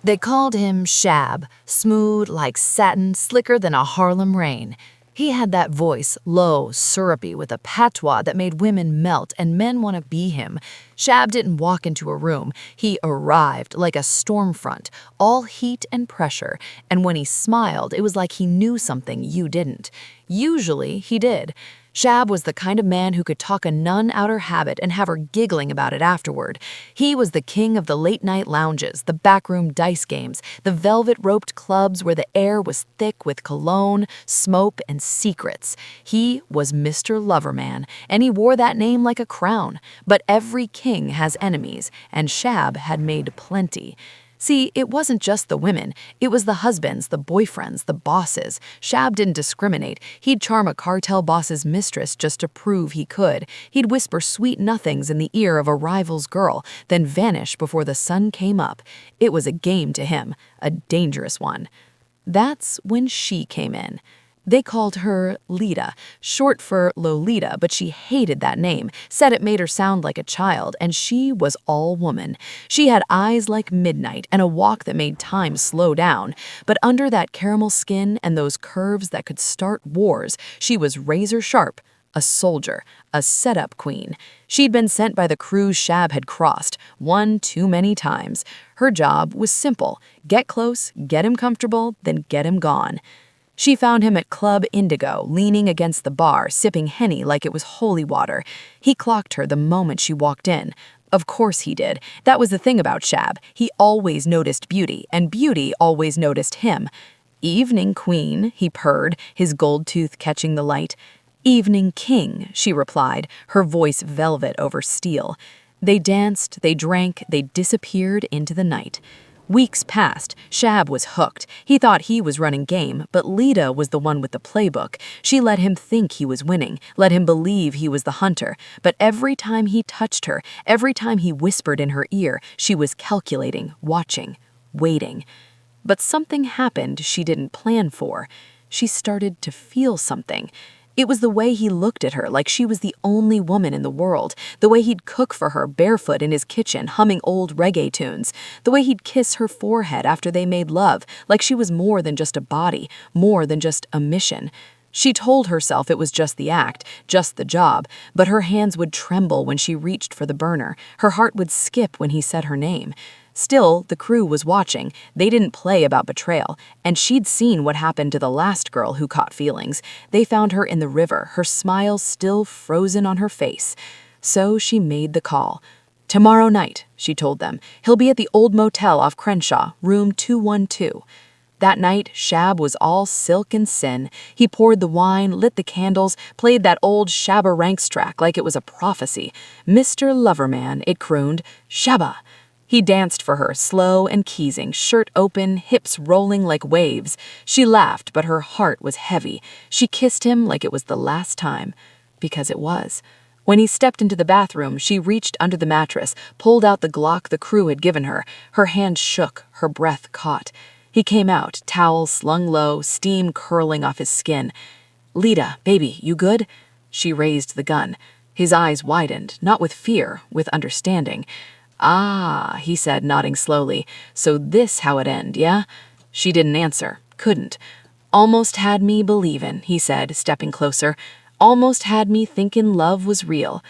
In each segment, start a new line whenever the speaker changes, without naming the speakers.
They called him Shab, smooth like satin, slicker than a Harlem rain. He had that voice, low, syrupy, with a patois that made women melt and men want to be him. Shab didn't walk into a room. He arrived like a storm front, all heat and pressure, and when he smiled, it was like he knew something you didn't. Usually, he did. Shab was the kind of man who could talk a nun out her habit and have her giggling about it afterward. He was the king of the late-night lounges, the backroom dice games, the velvet-roped clubs where the air was thick with cologne, smoke, and secrets. He was Mr. Loverman, and he wore that name like a crown. But every king has enemies, and Shab had made plenty. See, it wasn't just the women. It was the husbands, the boyfriends, the bosses. Shab didn't discriminate. He'd charm a cartel boss's mistress just to prove he could. He'd whisper sweet nothings in the ear of a rival's girl, then vanish before the sun came up. It was a game to him, a dangerous one. That's when she came in. They called her Lita, short for Lolita, but she hated that name, said it made her sound like a child, and she was all woman. She had eyes like midnight and a walk that made time slow down, but under that caramel skin and those curves that could start wars, she was razor sharp, a soldier, a setup queen. She'd been sent by the crews Shab had crossed, one too many times. Her job was simple: get close, get him comfortable, then get him gone. She found him at Club Indigo, leaning against the bar, sipping Henny like it was holy water. He clocked her the moment she walked in. Of course he did. That was the thing about Shab. He always noticed beauty, and beauty always noticed him. "Evening, queen," he purred, his gold tooth catching the light. "Evening, king," she replied, her voice velvet over steel. They danced, they drank, they disappeared into the night. Weeks passed. Shab was hooked. He thought he was running game, but Lita was the one with the playbook. She let him think he was winning, let him believe he was the hunter. But every time he touched her, every time he whispered in her ear, she was calculating, watching, waiting. But something happened she didn't plan for. She started to feel something. It was the way he looked at her like she was the only woman in the world, the way he'd cook for her barefoot in his kitchen humming old reggae tunes, the way he'd kiss her forehead after they made love like she was more than just a body, more than just a mission. She told herself it was just the act, just the job, but her hands would tremble when she reached for the burner. Her heart would skip when he said her name. Still, the crew was watching. They didn't play about betrayal, and she'd seen what happened to the last girl who caught feelings. They found her in the river, her smile still frozen on her face. So she made the call. "Tomorrow night," she told them. "He'll be at the old motel off Crenshaw, room 212. That night, Shab was all silk and sin. He poured the wine, lit the candles, played that old Shabba Ranks track like it was a prophecy. Mr. Loverman, it crooned, "Shabba." He danced for her, slow and keysing, shirt open, hips rolling like waves. She laughed, but her heart was heavy. She kissed him like it was the last time. Because it was. When he stepped into the bathroom, she reached under the mattress, pulled out the Glock the crew had given her. Her hand shook, her breath caught. He came out, towel slung low, steam curling off his skin. "Lita, baby, you good?" She raised the gun. His eyes widened, not with fear, with understanding. "Ah," he said, nodding slowly. "So this how it end, yeah?" She didn't answer, couldn't. "Almost had me believin'," he said, stepping closer. "Almost had me thinkin' love was real."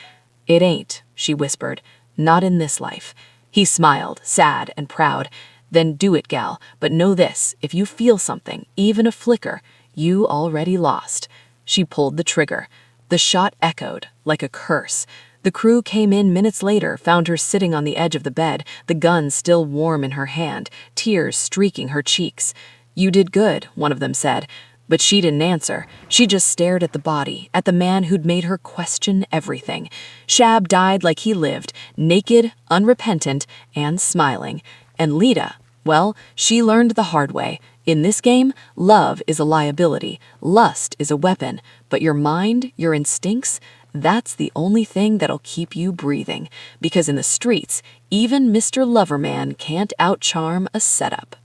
"It ain't," she whispered. "Not in this life." He smiled, sad and proud. "Then do it, gal, but know this, if you feel something, even a flicker, you already lost." She pulled the trigger. The shot echoed, like a curse. The crew came in minutes later, found her sitting on the edge of the bed, the gun still warm in her hand, tears streaking her cheeks. "You did good," one of them said. But she didn't answer. She just stared at the body, at the man who'd made her question everything. Shab died like he lived, naked, unrepentant, and smiling. And Lita, well, she learned the hard way. In this game, love is a liability, lust is a weapon, but your mind, your instincts, that's the only thing that'll keep you breathing. Because in the streets, even Mr. Loverman can't outcharm a setup.